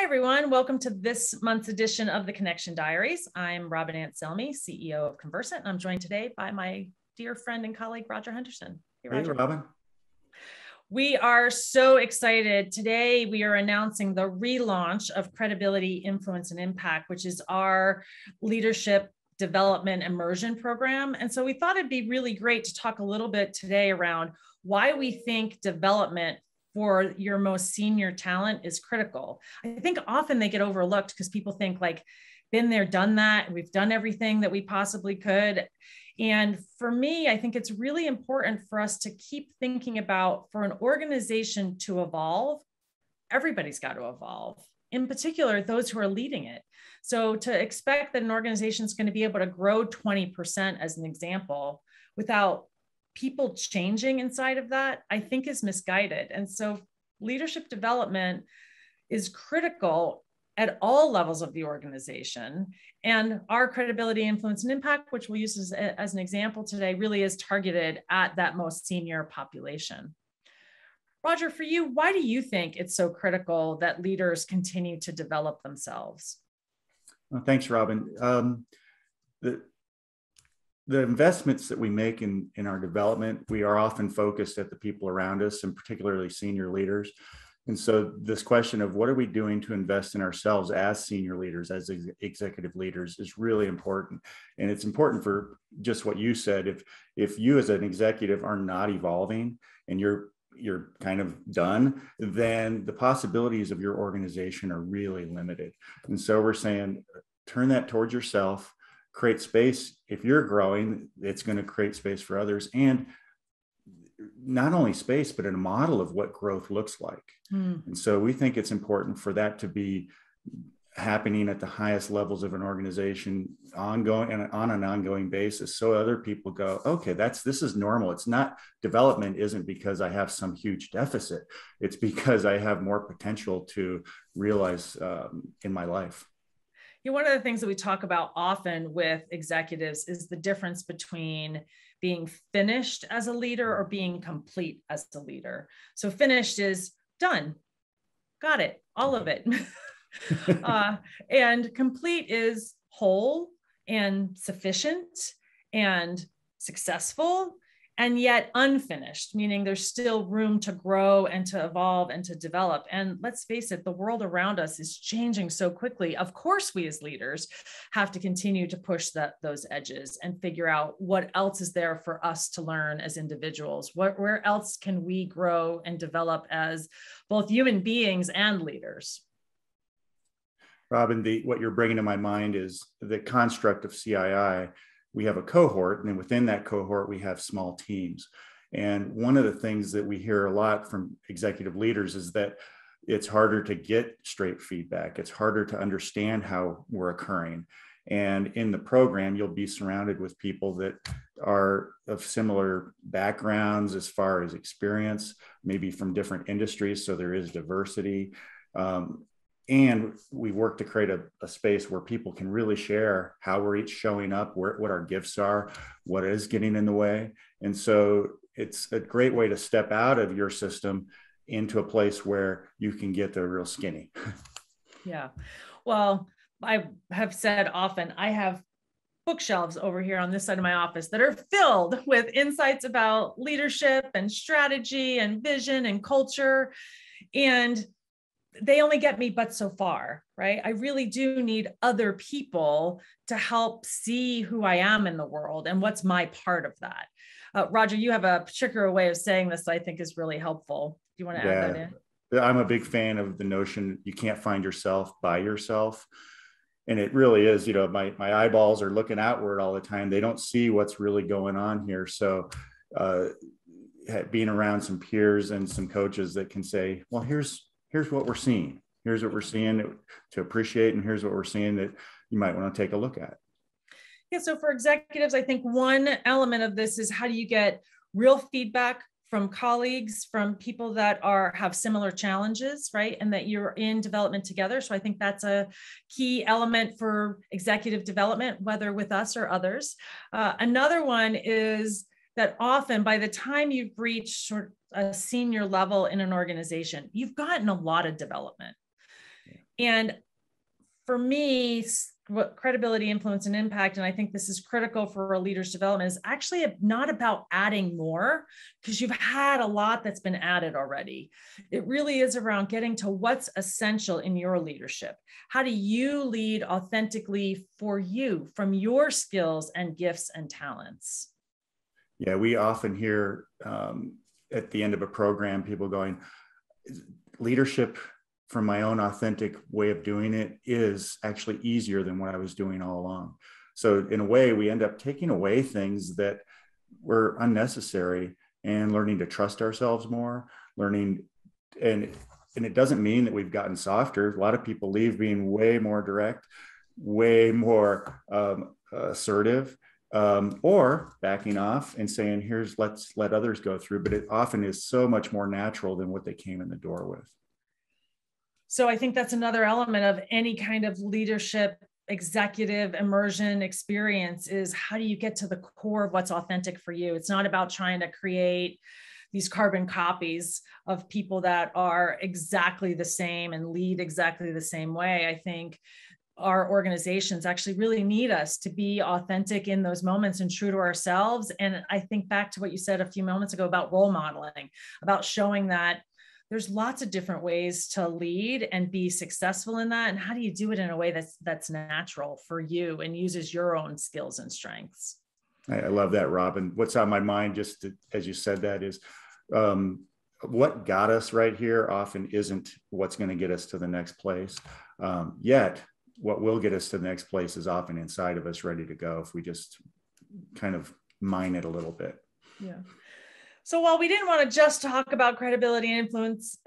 everyone. Welcome to this month's edition of the Connection Diaries. I'm Robin Anselmi, CEO of Conversant. I'm joined today by my dear friend and colleague, Roger Henderson. Hey, Robin. We are so excited. Today, we are announcing the relaunch of Credibility, Influence, and Impact, which is our leadership development immersion program. And so we thought it'd be really great to talk a little bit today around why we think development for your most senior talent is critical. I think often they get overlooked because people think like, been there, done that. We've done everything that we possibly could. And for me, I think it's really important for us to keep thinking about, for an organization to evolve, everybody's got to evolve, in particular, those who are leading it. So to expect that an organization is going to be able to grow 20% as an example without people changing inside of that, I think is misguided. And so leadership development is critical at all levels of the organization. And our credibility, influence, and impact, which we'll use as an example today, really is targeted at that most senior population. Roger, for you, why do you think it's so critical that leaders continue to develop themselves? Well, thanks, Robin. The investments that we make in our development, we are often focused at the people around us, and particularly senior leaders. And so this question of what are we doing to invest in ourselves as senior leaders, as executive leaders, is really important. And it's important for just what you said. If you as an executive are not evolving and you're kind of done, then the possibilities of your organization are really limited. And so we're saying, turn that towards yourself, create space. If you're growing, it's going to create space for others. And not only space, but in a model of what growth looks like. And so we think it's important for that to be happening at the highest levels of an organization ongoing and on an ongoing basis. So other people go, okay, this is normal. It's not, development isn't because I have some huge deficit. It's because I have more potential to realize in my life. One of the things that we talk about often with executives is the difference between being finished as a leader or being complete as a leader. So finished is done, got it, all of it. And complete is whole and sufficient and successful, and yet unfinished, meaning there's still room to grow and to evolve and to develop. And let's face it, the world around us is changing so quickly. Of course, we as leaders have to continue to push those edges and figure out what else is there for us to learn as individuals. Where else can we grow and develop as both human beings and leaders? Robin, what you're bringing to my mind is the construct of CII. We have a cohort, and then within that cohort, we have small teams. And one of the things that we hear a lot from executive leaders is that it's harder to get straight feedback. It's harder to understand how we're occurring. And in the program, you'll be surrounded with people that are of similar backgrounds as far as experience, maybe from different industries. So there is diversity. And we work to create a space where people can really share how we're each showing up, what our gifts are, what is getting in the way. And so it's a great way to step out of your system into a place where you can get the real skinny. Yeah. Well, I have said often, I have bookshelves over here on this side of my office that are filled with insights about leadership and strategy and vision and culture. And they only get me but so far, right? I really do need other people to help see who I am in the world and what's my part of that. Roger, you have a particular way of saying this that I think is really helpful. Do you want to add that in? I'm a big fan of the notion you can't find yourself by yourself. And it really is, my eyeballs are looking outward all the time. They don't see what's really going on here. So being around some peers and some coaches that can say, well, here's what we're seeing. Here's what we're seeing to appreciate. And here's what we're seeing that you might want to take a look at. Yeah. So for executives, I think one element of this is how do you get real feedback from colleagues, from people that have similar challenges, right? And that you're in development together. So I think that's a key element for executive development, whether with us or others. Another one is that often by the time you've reached sort of a senior level in an organization, you've gotten a lot of development. And for me, what credibility, influence, and impact, and I think this is critical for a leader's development, is actually not about adding more, because you've had a lot that's been added already. It really is around getting to what's essential in your leadership. How do you lead authentically for you, from your skills and gifts and talents? Yeah, we often hear at the end of a program, people going, leadership from my own authentic way of doing it is actually easier than what I was doing all along. So in a way, we end up taking away things that were unnecessary and learning to trust ourselves more, learning, and it doesn't mean that we've gotten softer. A lot of people leave being way more direct, way more assertive, or backing off and saying, let's let others go through. But it often is so much more natural than what they came in the door with. So I think that's another element of any kind of leadership, executive immersion experience, is how do you get to the core of what's authentic for you? It's not about trying to create these carbon copies of people that are exactly the same and lead exactly the same way. I think our organizations actually really need us to be authentic in those moments and true to ourselves. And I think back to what you said a few moments ago about role modeling, about showing that there's lots of different ways to lead and be successful in that. And how do you do it in a way that's natural for you and uses your own skills and strengths? I love that, Robin. What's on my mind, just as you said that, is what got us right here often isn't what's going to get us to the next place. Yet what will get us to the next place is often inside of us, ready to go, if we just kind of mine it a little bit. Yeah. So while we didn't want to just talk about credibility and influence,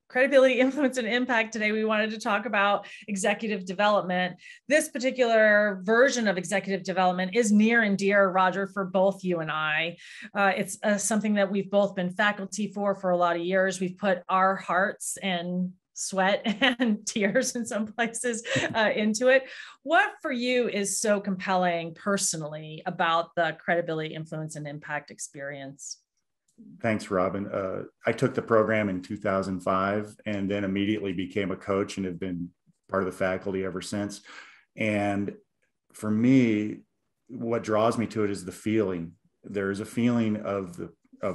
credibility, influence, and impact today, we wanted to talk about executive development. This particular version of executive development is near and dear, Roger, for both you and I. It's something that we've both been faculty for a lot of years. We've put our hearts and sweat and tears in some places into it. What for you is so compelling personally about the credibility, influence, and impact experience? Thanks, Robin. I took the program in 2005 and then immediately became a coach and have been part of the faculty ever since. And for me, what draws me to it is the feeling. There's a feeling of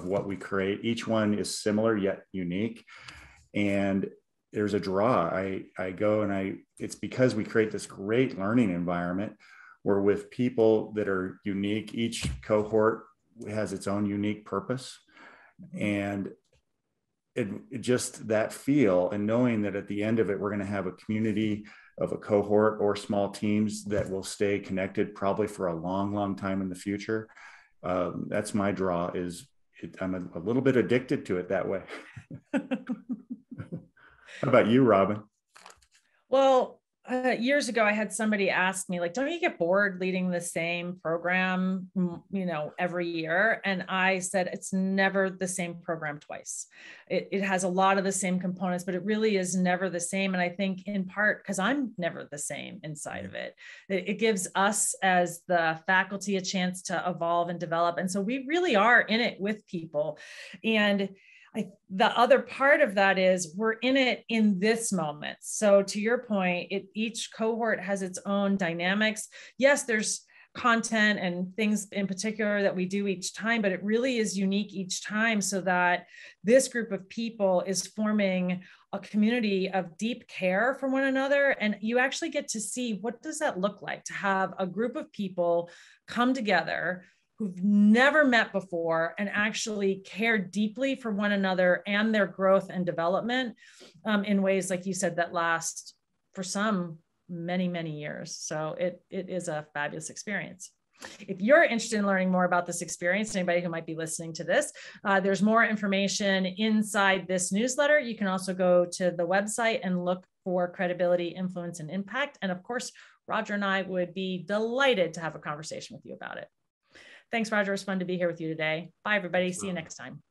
what we create. Each one is similar yet unique. And there's a draw. I go and it's because we create this great learning environment. We're with people that are unique. Each cohort has its own unique purpose. And it just that feel, and knowing that at the end of it, we're going to have a community of a cohort or small teams that will stay connected probably for a long, long time in the future. That's my draw. I'm a little bit addicted to it that way. How about you, Robin? Well, years ago, I had somebody ask me, like, don't you get bored leading the same program, every year? And I said, it's never the same program twice. It has a lot of the same components, but it really is never the same. And I think in part because I'm never the same inside of it. It gives us as the faculty a chance to evolve and develop. And so we really are in it with people. And the other part of that is we're in it in this moment. So to your point, each cohort has its own dynamics. Yes, there's content and things in particular that we do each time, but it really is unique each time, so that this group of people is forming a community of deep care for one another. And you actually get to see, what does that look like to have a group of people come together who've never met before and actually care deeply for one another and their growth and development in ways, like you said, that last for some many, many years. So it is a fabulous experience. If you're interested in learning more about this experience, anybody who might be listening to this, there's more information inside this newsletter. You can also go to the website and look for credibility, influence, and impact. And of course, Roger and I would be delighted to have a conversation with you about it. Thanks, Roger. It was fun to be here with you today. Bye, everybody. See you next time.